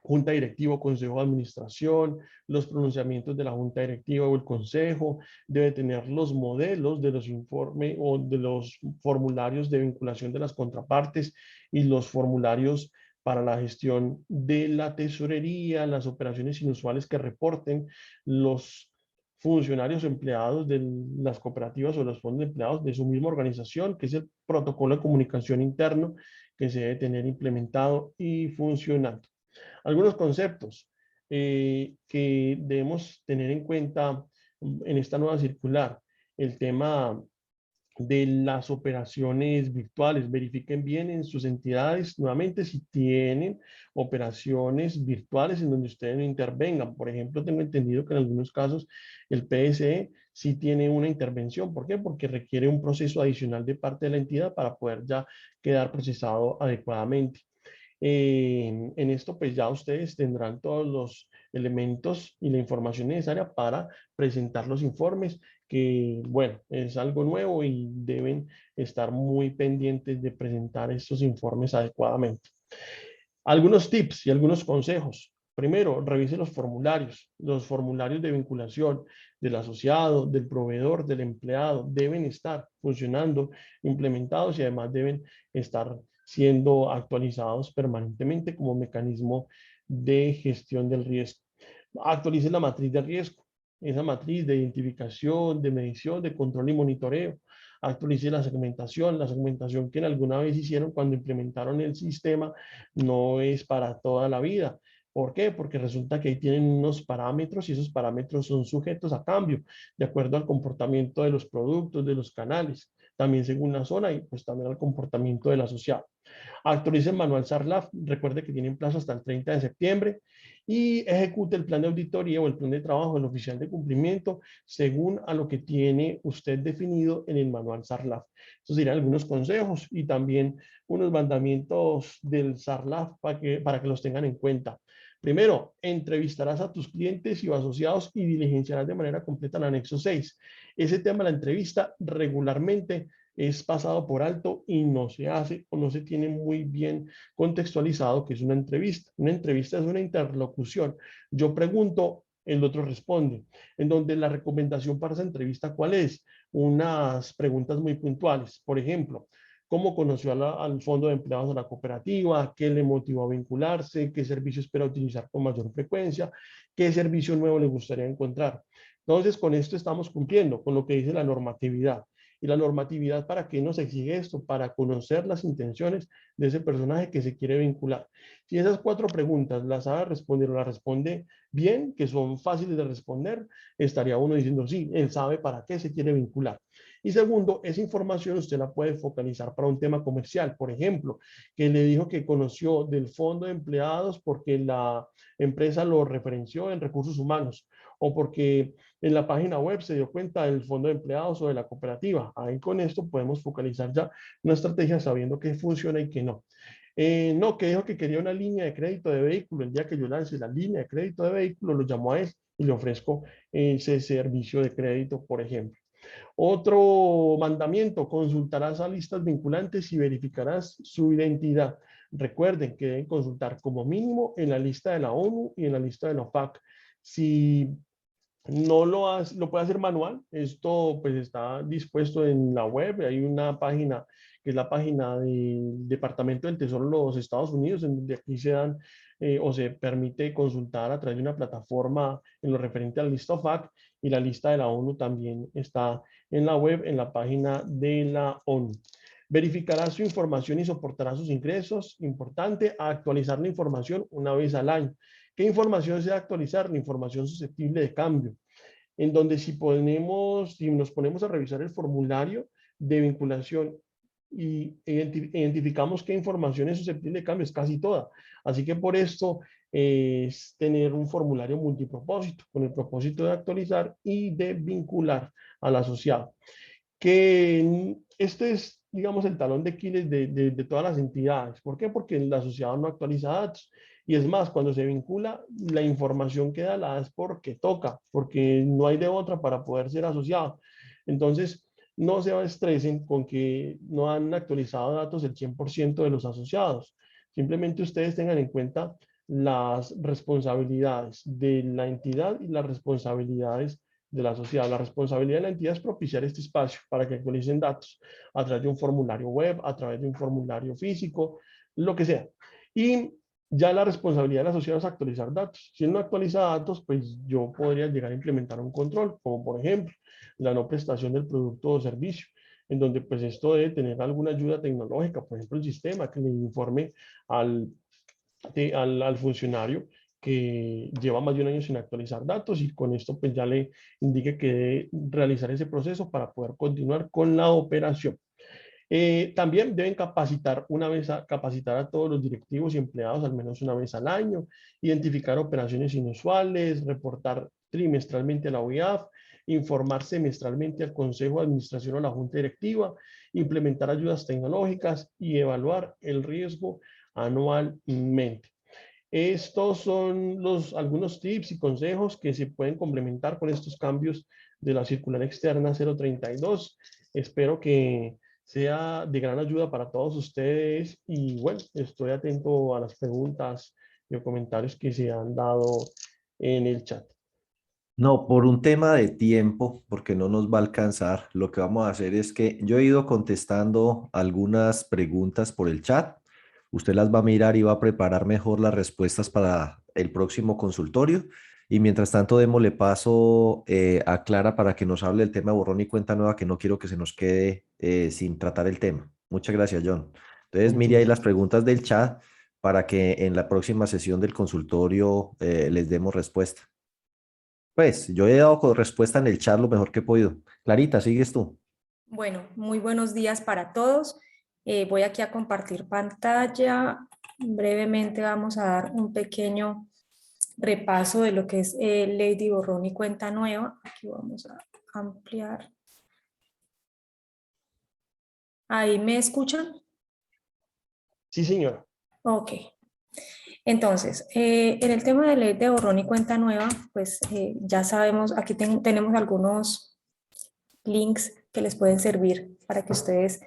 junta directiva o consejo de administración, los pronunciamientos de la junta directiva o el consejo. Debe tener los modelos de los informes o de los formularios de vinculación de las contrapartes y los formularios para la gestión de la tesorería, las operaciones inusuales que reporten, los funcionarios o empleados de las cooperativas o los fondos de empleados de su misma organización, que es el protocolo de comunicación interno que se debe tener implementado y funcionando. Algunos conceptos que debemos tener en cuenta en esta nueva circular. El tema de las operaciones virtuales. Verifiquen bien en sus entidades, nuevamente, si tienen operaciones virtuales en donde ustedes no intervengan. Por ejemplo, tengo entendido que en algunos casos el PSE sí tiene una intervención. ¿Por qué? Porque requiere un proceso adicional de parte de la entidad para poder ya quedar procesado adecuadamente. En esto, pues ya ustedes tendrán todos los elementos y la información necesaria para presentar los informes, que bueno, es algo nuevo y deben estar muy pendientes de presentar estos informes adecuadamente. Algunos tips y algunos consejos. Primero, revise los formularios de vinculación del asociado, del proveedor, del empleado, deben estar funcionando, implementados y además deben estar siendo actualizados permanentemente como mecanismo de gestión del riesgo. Actualice la matriz de riesgo, esa matriz de identificación, de medición, de control y monitoreo. Actualice la segmentación que en alguna vez hicieron cuando implementaron el sistema no es para toda la vida. ¿Por qué? Porque resulta que ahí tienen unos parámetros y esos parámetros son sujetos a cambio de acuerdo al comportamiento de los productos, de los canales, también según la zona y pues también al comportamiento del asociado. Actualice el manual SARLAF, recuerde que tienen plazo hasta el 30 de septiembre y ejecute el plan de auditoría o el plan de trabajo del oficial de cumplimiento según a lo que tiene usted definido en el manual SARLAF. Estos serían algunos consejos y también unos mandamientos del SARLAF para que los tengan en cuenta. Primero, entrevistarás a tus clientes y asociados y diligenciarás de manera completa el anexo 6. Ese tema de la entrevista regularmente es pasado por alto y no se hace o no se tiene muy bien contextualizado que es una entrevista. Una entrevista es una interlocución. Yo pregunto, el otro responde. En donde la recomendación para esa entrevista, ¿cuál es? Unas preguntas muy puntuales. Por ejemplo, ¿cómo conoció al fondo de empleados de la cooperativa? ¿Qué le motivó a vincularse? ¿Qué servicio espera utilizar con mayor frecuencia? ¿Qué servicio nuevo le gustaría encontrar? Entonces, con esto estamos cumpliendo con lo que dice la normatividad. ¿Y la normatividad para qué nos exige esto? Para conocer las intenciones de ese personaje que se quiere vincular. Si esas 4 preguntas las sabe responder o las responde bien, que son fáciles de responder, estaría uno diciendo, sí, él sabe para qué se quiere vincular. Y segundo, esa información usted la puede focalizar para un tema comercial. Por ejemplo, que le dijo que conoció del fondo de empleados porque la empresa lo referenció en recursos humanos o porque en la página web se dio cuenta del fondo de empleados o de la cooperativa. Ahí con esto podemos focalizar ya una estrategia sabiendo qué funciona y qué no. No, que dijo que quería una línea de crédito de vehículo. El día que yo lance la línea de crédito de vehículo, lo llamo a él y le ofrezco ese servicio de crédito, por ejemplo. Otro mandamiento, consultarás a listas vinculantes y verificarás su identidad. Recuerden que deben consultar como mínimo en la lista de la ONU y en la lista de la OPAC. Si no lo puede hacer manual, esto pues está dispuesto en la web, hay una página que es la página del Departamento del Tesoro de los Estados Unidos, en donde aquí se dan o se permite consultar a través de una plataforma en lo referente a la lista OFAC y la lista de la ONU también está en la web, en la página de la ONU. Verificará su información y soportará sus ingresos. Importante, actualizar la información una vez al año. ¿Qué información se debe actualizar? La información susceptible de cambio. En donde si nos ponemos a revisar el formulario de vinculación y identificamos qué información es susceptible de cambio, es casi toda. Así que por esto es tener un formulario multipropósito, con el propósito de actualizar y de vincular al asociado. Que este es, digamos, el talón de Aquiles de todas las entidades. ¿Por qué? Porque el asociado no actualiza datos. Y es más, cuando se vincula, la información que da la es porque toca, porque no hay de otra para poder ser asociado. Entonces, no se estresen con que no han actualizado datos el 100% de los asociados. Simplemente ustedes tengan en cuenta las responsabilidades de la entidad y las responsabilidades de la sociedad. La responsabilidad de la entidad es propiciar este espacio para que actualicen datos a través de un formulario web, a través de un formulario físico, lo que sea. Y Ya la responsabilidad del asociado es actualizar datos. Si él no actualiza datos, pues yo podría llegar a implementar un control, como por ejemplo la no prestación del producto o servicio, en donde pues esto debe tener alguna ayuda tecnológica, por ejemplo el sistema que le informe al, al funcionario que lleva más de un año sin actualizar datos y con esto pues ya le indique que debe realizar ese proceso para poder continuar con la operación. También deben capacitar a todos los directivos y empleados al menos una vez al año, identificar operaciones inusuales, reportar trimestralmente a la OIAF, informar semestralmente al Consejo de Administración o a la Junta Directiva, implementar ayudas tecnológicas y evaluar el riesgo anualmente. Estos son algunos tips y consejos que se pueden complementar con estos cambios de la circular externa 032. Espero que sea de gran ayuda para todos ustedes y bueno, estoy atento a las preguntas y comentarios que se han dado en el chat. No, por un tema de tiempo, porque no nos va a alcanzar, lo que vamos a hacer es que yo he ido contestando algunas preguntas por el chat. Usted las va a mirar y va a preparar mejor las respuestas para el próximo consultorio. Y mientras tanto, démosle paso a Clara para que nos hable del tema de borrón y cuenta nueva, que no quiero que se nos quede sin tratar el tema. Muchas gracias, John. Entonces, Con mucho mire ahí gusto. las preguntas del chat para que en la próxima sesión del consultorio les demos respuesta. Pues yo he dado respuesta en el chat lo mejor que he podido. Clarita, sigues tú. Bueno, muy buenos días para todos. Voy aquí a compartir pantalla. Brevemente vamos a dar un pequeño repaso de lo que es ley de borrón y cuenta nueva. Aquí vamos a ampliar. ¿Ahí me escuchan? Sí, señora. Ok. Entonces, en el tema de ley de borrón y cuenta nueva, pues ya sabemos, aquí tenemos algunos links que les pueden servir para que ustedes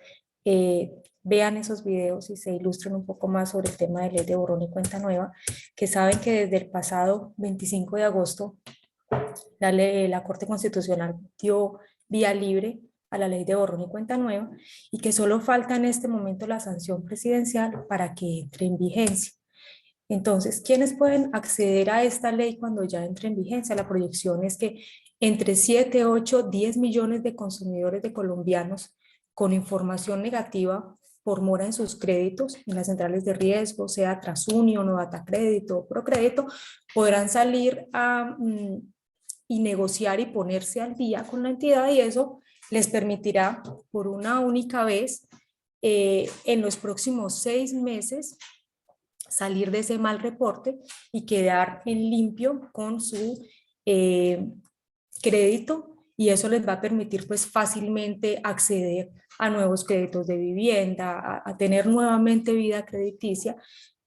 vean esos videos y se ilustren un poco más sobre el tema de ley de borrón y cuenta nueva, que saben que desde el pasado 25 de agosto la Corte Constitucional dio vía libre a la ley de borrón y cuenta nueva y que solo falta en este momento la sanción presidencial para que entre en vigencia. Entonces, ¿quiénes pueden acceder a esta ley cuando ya entre en vigencia? La proyección es que entre 7, 8, 10 millones de consumidores de colombianos con información negativa por mora en sus créditos, en las centrales de riesgo, sea TransUnion o Datacrédito o Procrédito, podrán salir y negociar y ponerse al día con la entidad y eso les permitirá por una única vez en los próximos 6 meses salir de ese mal reporte y quedar en limpio con su crédito y eso les va a permitir pues fácilmente acceder a nuevos créditos de vivienda, a tener nuevamente vida crediticia,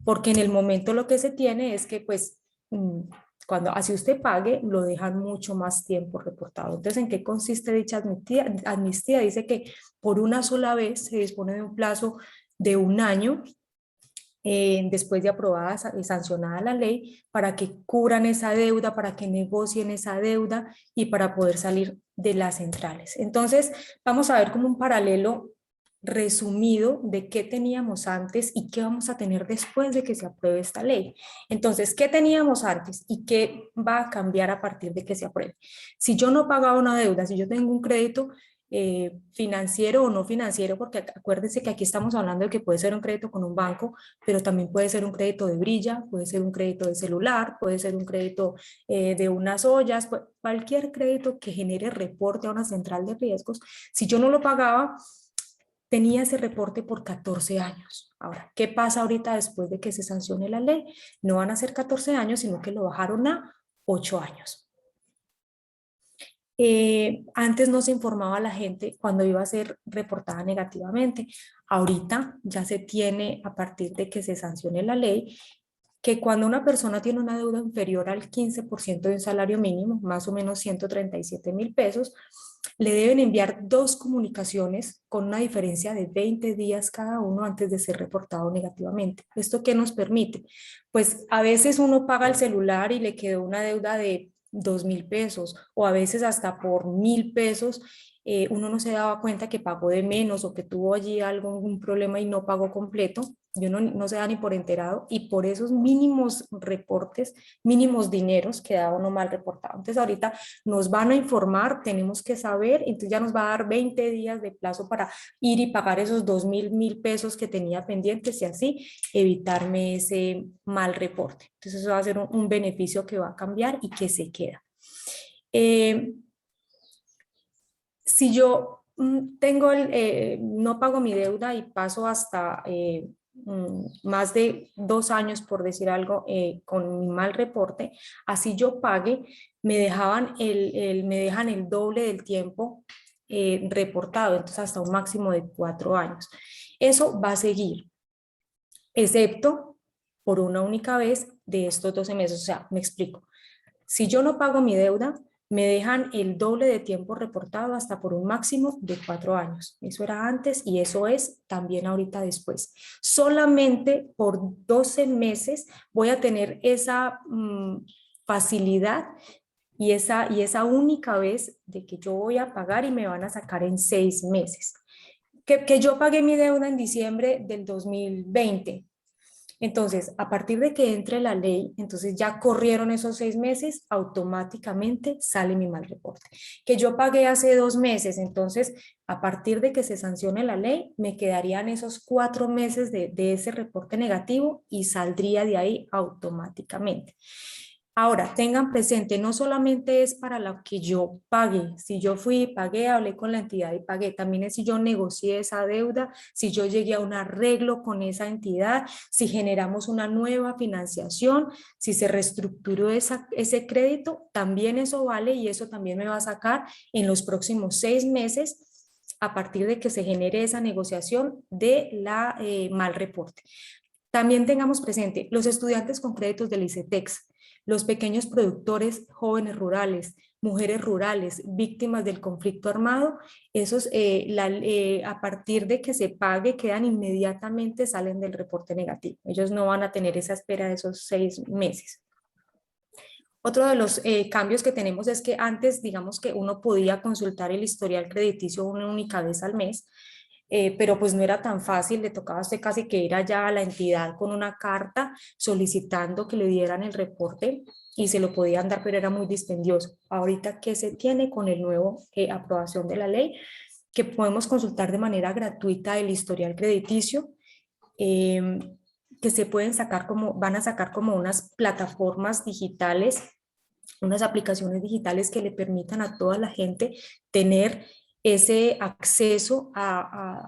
porque en el momento lo que se tiene es que pues cuando así usted pague, lo dejan mucho más tiempo reportado. Entonces, ¿en qué consiste dicha amnistía? Amnistía dice que por una sola vez se dispone de un plazo de un año después de aprobada y sancionada la ley, para que cubran esa deuda, para que negocien esa deuda y para poder salir de las centrales. Entonces, vamos a ver como un paralelo resumido de qué teníamos antes y qué vamos a tener después de que se apruebe esta ley. Entonces, ¿qué teníamos antes y qué va a cambiar a partir de que se apruebe? Si yo no pagaba una deuda, si yo tengo un crédito, financiero o no financiero, porque acuérdense que aquí estamos hablando de que puede ser un crédito con un banco, pero también puede ser un crédito de brilla, puede ser un crédito de celular, puede ser un crédito de unas ollas, cualquier crédito que genere reporte a una central de riesgos. Si yo no lo pagaba, tenía ese reporte por 14 años. Ahora, ¿qué pasa ahorita después de que se sancione la ley? No van a ser 14 años, sino que lo bajaron a 8 años. Antes no se informaba a la gente cuando iba a ser reportada negativamente. Ahorita ya se tiene, a partir de que se sancione la ley, que cuando una persona tiene una deuda inferior al 15% de un salario mínimo, más o menos 137.000 pesos, le deben enviar 2 comunicaciones con una diferencia de 20 días cada uno antes de ser reportado negativamente. ¿Esto qué nos permite? Pues a veces uno paga el celular y le quedó una deuda de 2.000 pesos o a veces hasta por 1.000 pesos uno no se daba cuenta que pagó de menos o que tuvo allí algún problema y no pagó completo, y uno no se da ni por enterado, y por esos mínimos reportes, mínimos dineros quedaba uno mal reportado. Entonces ahorita nos van a informar, tenemos que saber, entonces ya nos va a dar 20 días de plazo para ir y pagar esos 2.000 pesos que tenía pendientes y así evitarme ese mal reporte. Entonces eso va a ser un beneficio que va a cambiar y que se queda. Si yo no pago mi deuda y paso hasta más de 2 años, por decir algo, con mi mal reporte, así yo pague, me dejan el doble del tiempo reportado, entonces hasta un máximo de 4 años. Eso va a seguir, excepto por una única vez de estos 12 meses. O sea, me explico. Si yo no pago mi deuda, me dejan el doble de tiempo reportado hasta por un máximo de 4 años. Eso era antes y eso es también ahorita después. Solamente por 12 meses voy a tener esa facilidad y esa única vez de que yo voy a pagar y me van a sacar en 6 meses. Que yo pagué mi deuda en diciembre del 2020. Entonces, a partir de que entre la ley, entonces ya corrieron esos 6 meses, automáticamente sale mi mal reporte. Que yo pagué hace 2 meses, entonces a partir de que se sancione la ley, me quedarían esos 4 meses de ese reporte negativo y saldría de ahí automáticamente. Ahora, tengan presente, no solamente es para lo que yo pague, si yo fui, pagué, hablé con la entidad y pagué, también es si yo negocié esa deuda, si yo llegué a un arreglo con esa entidad, si generamos una nueva financiación, si se reestructuró ese crédito, también eso vale y eso también me va a sacar en los próximos 6 meses a partir de que se genere esa negociación de la mal reporte. También tengamos presente los estudiantes con créditos del ICETEX, los pequeños productores jóvenes rurales, mujeres rurales, víctimas del conflicto armado, esos a partir de que se pague quedan inmediatamente, salen del reporte negativo. Ellos no van a tener esa espera de esos 6 meses. Otro de los cambios que tenemos es que antes, digamos que uno podía consultar el historial crediticio una única vez al mes, pero pues no era tan fácil, le tocaba a usted casi que ir allá a la entidad con una carta solicitando que le dieran el reporte y se lo podían dar, pero era muy dispendioso. Ahorita, ¿qué se tiene con el nuevo aprobación de la ley? Que podemos consultar de manera gratuita el historial crediticio, que se pueden sacar van a sacar como unas plataformas digitales, unas aplicaciones digitales que le permitan a toda la gente tener ese acceso a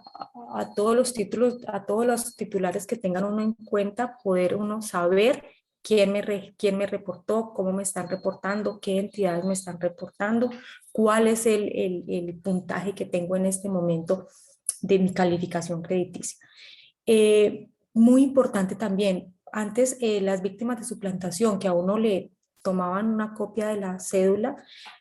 todos los títulos, a todos los titulares que tengan uno en cuenta, poder uno saber quién me reportó, cómo me están reportando, qué entidades me están reportando, cuál es el puntaje que tengo en este momento de mi calificación crediticia. Muy importante también, antes las víctimas de suplantación, que a uno le tomaban una copia de la cédula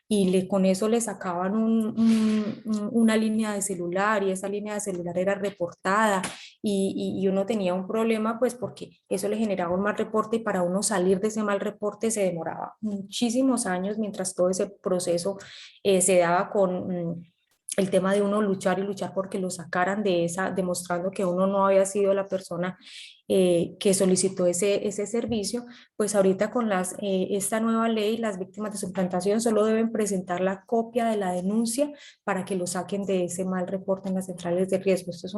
y con eso le sacaban una línea de celular y esa línea de celular era reportada y uno tenía un problema pues porque eso le generaba un mal reporte y para uno salir de ese mal reporte se demoraba muchísimos años mientras todo ese proceso se daba con el tema de uno luchar y luchar porque lo sacaran de esa, demostrando que uno no había sido la persona que solicitó ese servicio, pues ahorita con esta nueva ley, las víctimas de suplantación solo deben presentar la copia de la denuncia para que lo saquen de ese mal reporte en las centrales de riesgo. Esto es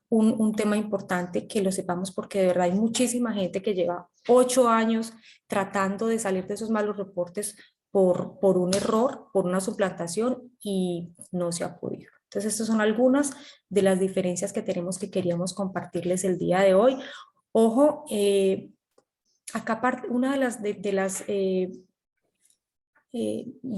un tema importante que lo sepamos porque de verdad hay muchísima gente que lleva 8 años tratando de salir de esos malos reportes por un error, por una suplantación y no se ha podido. Entonces, estas son algunas de las diferencias que tenemos que queríamos compartirles el día de hoy. Ojo, acá una de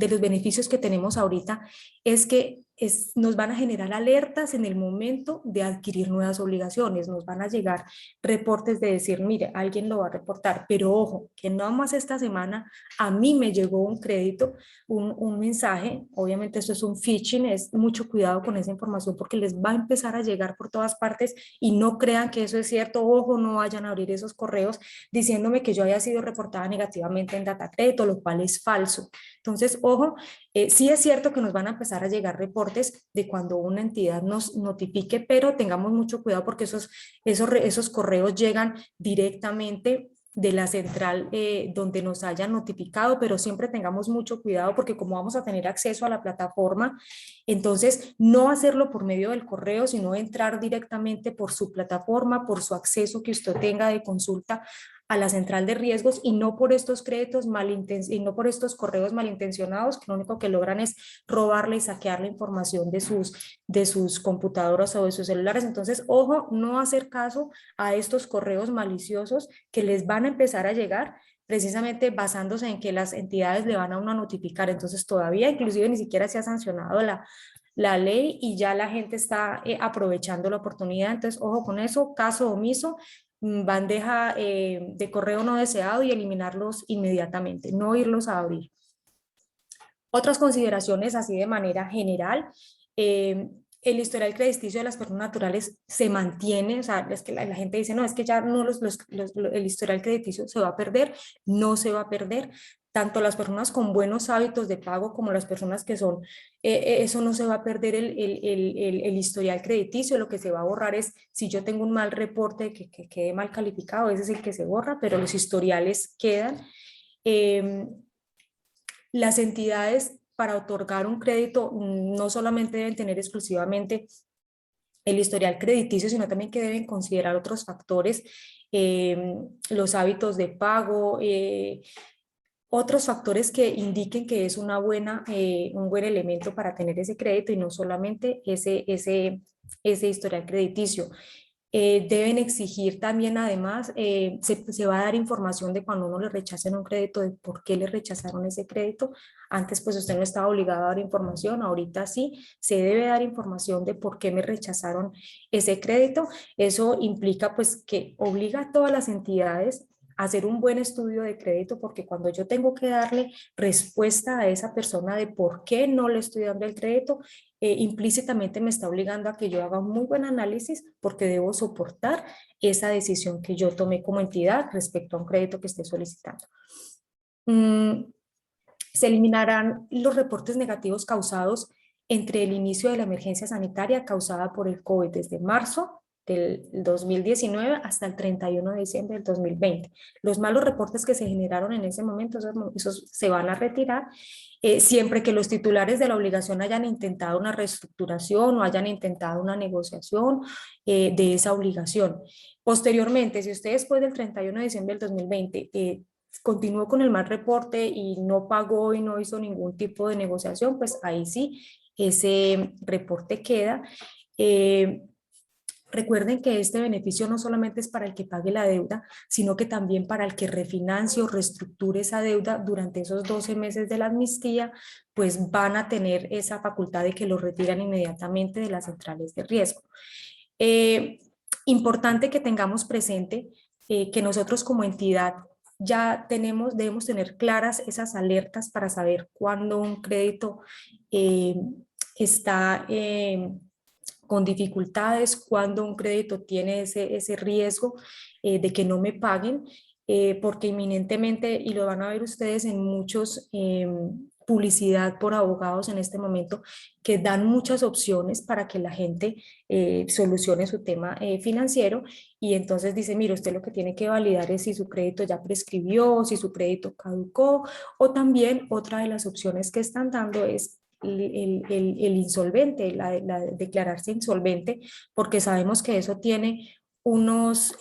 los beneficios que tenemos ahorita es que nos van a generar alertas en el momento de adquirir nuevas obligaciones, nos van a llegar reportes de decir, mire, alguien lo va a reportar, pero ojo, que no más esta semana a mí me llegó un crédito, un mensaje, obviamente esto es un phishing, es mucho cuidado con esa información porque les va a empezar a llegar por todas partes y no crean que eso es cierto, ojo, no vayan a abrir esos correos diciéndome que yo haya sido reportada negativamente en DataCrédito, lo cual es falso. Entonces, ojo, Sí es cierto que nos van a empezar a llegar reportes de cuando una entidad nos notifique, pero tengamos mucho cuidado porque esos correos llegan directamente de la central donde nos hayan notificado, pero siempre tengamos mucho cuidado porque como vamos a tener acceso a la plataforma, entonces no hacerlo por medio del correo, sino entrar directamente por su plataforma, por su acceso que usted tenga de consulta a la central de riesgos y no por estos y no por estos correos malintencionados que lo único que logran es robarle y saquear la información de sus computadoras o de sus celulares. Entonces, ojo, no hacer caso a estos correos maliciosos que les van a empezar a llegar precisamente basándose en que las entidades le van a uno a notificar. Entonces, todavía inclusive ni siquiera se ha sancionado la ley y ya la gente está aprovechando la oportunidad. Entonces, ojo con eso, caso omiso, bandeja de correo no deseado y eliminarlos inmediatamente, no irlos a abrir. Otras consideraciones así de manera general, el historial crediticio de las personas naturales se mantiene, o sea, es que la gente dice, no, es que ya no el historial crediticio se va a perder, no se va a perder, tanto las personas con buenos hábitos de pago como las personas que son, eso no se va a perder el historial crediticio, lo que se va a borrar es, si yo tengo un mal reporte que quede mal calificado, ese es el que se borra, pero los historiales quedan. Las entidades para otorgar un crédito no solamente deben tener exclusivamente el historial crediticio, sino también que deben considerar otros factores, los hábitos de pago, otros factores que indiquen que es un buen elemento para tener ese crédito y no solamente ese historial crediticio. Deben exigir también, además, se va a dar información de cuando uno le rechacen un crédito, de por qué le rechazaron ese crédito. Antes, pues usted no estaba obligado a dar información, ahorita sí, se debe dar información de por qué me rechazaron ese crédito. Eso implica, pues, que obliga a todas las entidades a hacer un buen estudio de crédito, porque cuando yo tengo que darle respuesta a esa persona de por qué no le estoy dando el crédito, implícitamente me está obligando a que yo haga un muy buen análisis porque debo soportar esa decisión que yo tomé como entidad respecto a un crédito que esté solicitando. Se eliminarán los reportes negativos causados entre el inicio de la emergencia sanitaria causada por el COVID desde marzo del 2019 hasta el 31 de diciembre del 2020. Los malos reportes que se generaron en ese momento, esos se van a retirar siempre que los titulares de la obligación hayan intentado una reestructuración o hayan intentado una negociación de esa obligación. Posteriormente, si usted después del 31 de diciembre del 2020 continuó con el mal reporte y no pagó y no hizo ningún tipo de negociación, pues ahí sí, ese reporte queda. Recuerden que este beneficio no solamente es para el que pague la deuda, sino que también para el que refinancie o reestructure esa deuda durante esos 12 meses de la amnistía, pues van a tener esa facultad de que lo retiran inmediatamente de las centrales de riesgo. Importante que tengamos presente que nosotros como entidad ya debemos tener claras esas alertas para saber cuándo un crédito está con dificultades, cuando un crédito tiene ese riesgo de que no me paguen, porque inminentemente, y lo van a ver ustedes en muchos publicidad por abogados en este momento, que dan muchas opciones para que la gente solucione su tema financiero, y entonces dice, mire, usted lo que tiene que validar es si su crédito ya prescribió, si su crédito caducó, o también otra de las opciones que están dando es el insolvente, la declararse insolvente, porque sabemos que eso tiene unos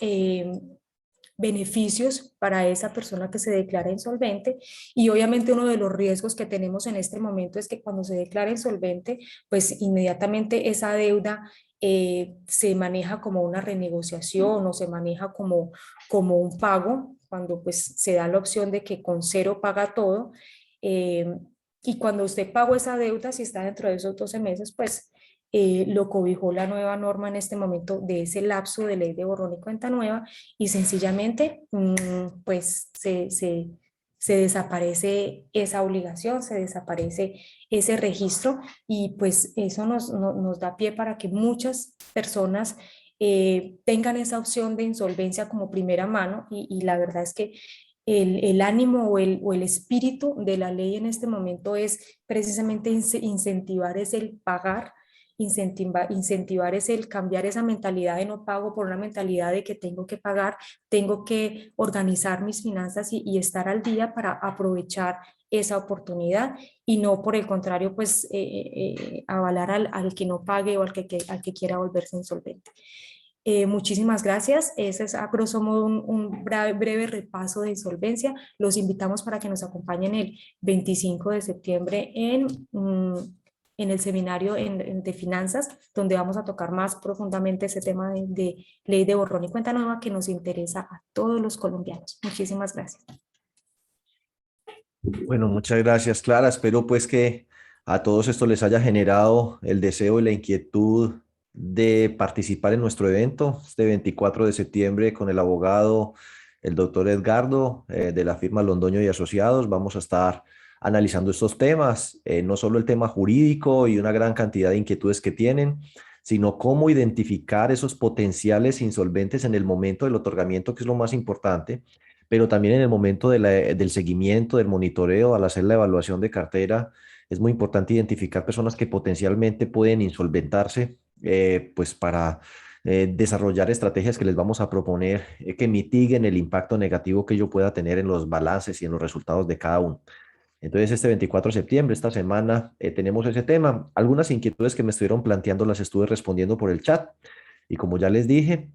beneficios para esa persona que se declara insolvente, y obviamente uno de los riesgos que tenemos en este momento es que cuando se declara insolvente, pues inmediatamente esa deuda se maneja como una renegociación o se maneja como un pago, cuando pues se da la opción de que con cero paga todo. Y cuando usted pagó esa deuda, si está dentro de esos 12 meses, pues lo cobijó la nueva norma en este momento de ese lapso de ley de borrón y cuenta nueva, y sencillamente pues se desaparece esa obligación, se desaparece ese registro, y pues eso nos da pie para que muchas personas tengan esa opción de insolvencia como primera mano, y la verdad es que el ánimo o el espíritu de la ley en este momento es precisamente incentivar es el pagar, incentivar es el cambiar esa mentalidad de no pago por una mentalidad de que tengo que pagar, tengo que organizar mis finanzas y estar al día para aprovechar esa oportunidad y no por el contrario pues avalar al que no pague o al que quiera volverse insolvente. Muchísimas gracias. Ese es a grosso modo un breve repaso de insolvencia. Los invitamos para que nos acompañen el 25 de septiembre en el seminario de finanzas, donde vamos a tocar más profundamente ese tema de ley de borrón y cuenta nueva que nos interesa a todos los colombianos. Muchísimas gracias. Bueno, muchas gracias, Clara. Espero pues que a todos esto les haya generado el deseo y la inquietud de participar en nuestro evento este 24 de septiembre con el abogado, el doctor Edgardo, de la firma Londoño y Asociados. Vamos a estar analizando estos temas, no solo el tema jurídico y una gran cantidad de inquietudes que tienen, sino cómo identificar esos potenciales insolventes en el momento del otorgamiento, que es lo más importante, pero también en el momento del seguimiento, del monitoreo, al hacer la evaluación de cartera, es muy importante identificar personas que potencialmente pueden insolventarse, pues para desarrollar estrategias que les vamos a proponer que mitiguen el impacto negativo que ello pueda tener en los balances y en los resultados de cada uno. Entonces, este 24 de septiembre, esta semana, tenemos ese tema. Algunas inquietudes que me estuvieron planteando las estuve respondiendo por el chat. Y como ya les dije,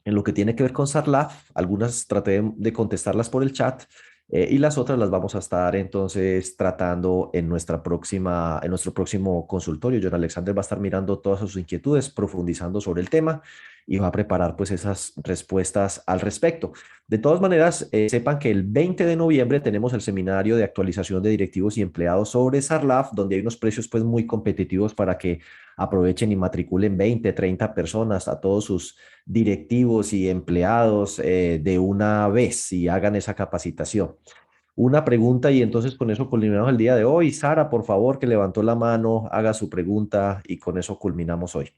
en lo que tiene que ver con Sarlaf, algunas traté de contestarlas por el chat y las otras las vamos a estar entonces tratando en nuestro próximo consultorio. John Alexander va a estar mirando todas sus inquietudes, profundizando sobre el tema y va a preparar pues esas respuestas al respecto. De todas maneras, sepan que el 20 de noviembre tenemos el seminario de actualización de directivos y empleados sobre Sarlaf, donde hay unos precios pues muy competitivos para que aprovechen y matriculen 20, 30 personas a todos sus directivos y empleados de una vez y hagan esa capacitación. Una pregunta y entonces con eso culminamos el día de hoy. Sara, por favor, que levantó la mano, haga su pregunta y con eso culminamos hoy.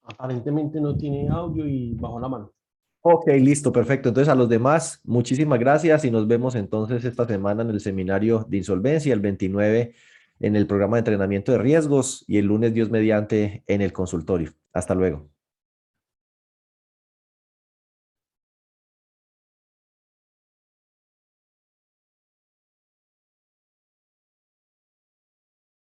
Aparentemente no tiene audio y bajó la mano. Ok, listo, perfecto. Entonces a los demás, muchísimas gracias y nos vemos entonces esta semana en el seminario de insolvencia, el 29 en el programa de entrenamiento de riesgos y el lunes, Dios mediante, en el consultorio. Hasta luego.